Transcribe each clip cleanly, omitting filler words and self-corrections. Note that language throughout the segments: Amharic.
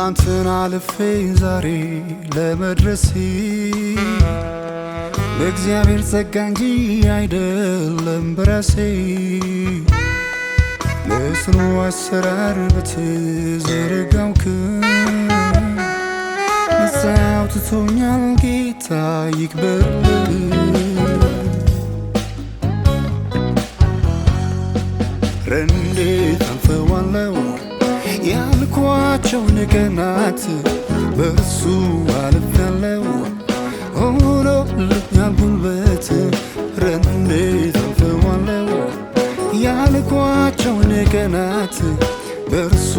ትላንትን አልፌ ዛሬ ለመድረሴ በእግዚአብሔር ጸጋ እንጂ አይደለም በራሴ ለጽኑ አሰራር በተዘረጋው ነፃ አውጥቶኛል ጌታ ይክበርልኝ። እንዴት አልፈዋለሁ ያልኳቸውን ቀናት በእርሱ አልፌያለሁ ሆኖልኛል ጉልበት። እንዴት አልፈዋለሁ ያልኳቸውን ቀናት በእርሱ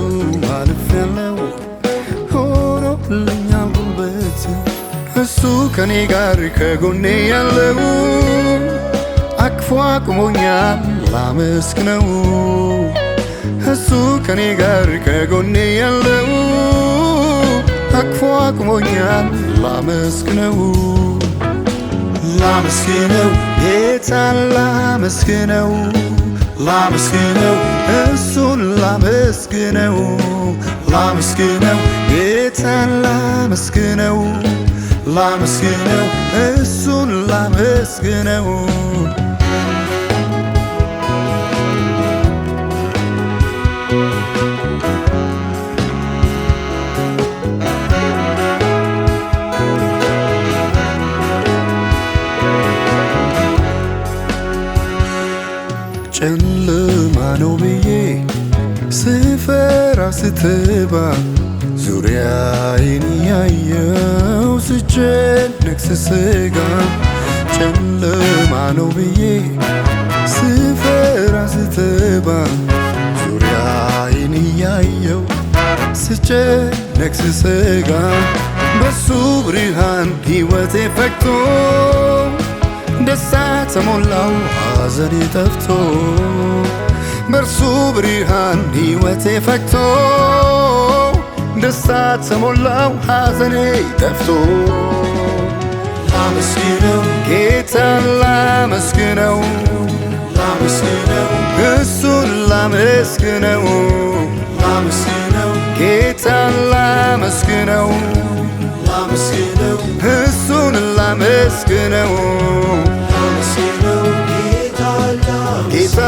አልፌያለሁ ሆኖልኛል ጉልበት። እሱ ከኔ ጋር ከጎኔ ያለው አቅፎ አቁሞኛል ላመስግነው። እሱ ከኔ ጋር ከጎኔ ያለው አቅፎ አቁሞኛል ላመስግነው። ላመስግነው ጌታን ላመስግነው፣ ላመስግነው እሱን ላመስግነው፣ ላመስግነው ጌታን ላመስግነው፣ ላመስግነው እሱን ላመስግነው። ጨለማ ነው ብዬ ስፈራ ስትባ ዙሪያዬን ያየው ስጨነቅ ስሰጋ። ጨለማ ነው ብዬ ስፈራ ስትባ ዙሪያዬን ያየው ስጨነቅ ስሰጋ። በሱ ብርሃን ሕይወቴ ፈክቶ ደስታ ተሞላው ሐዘኔ ጠፍቶ። በእርሱ ብርሃን ሕይወቴ ፈክቶ ደስታ ተሞላው ሐዘኔ ጠፍቶ። ላመስግነው ጌታን ላመስግነው፣ ላመስግነው እሱን ላመስግነው፣ ላመስግነው ጌታን ላመስግነው፣ ላመስግነው እሱን ላመስግነው። ጌታ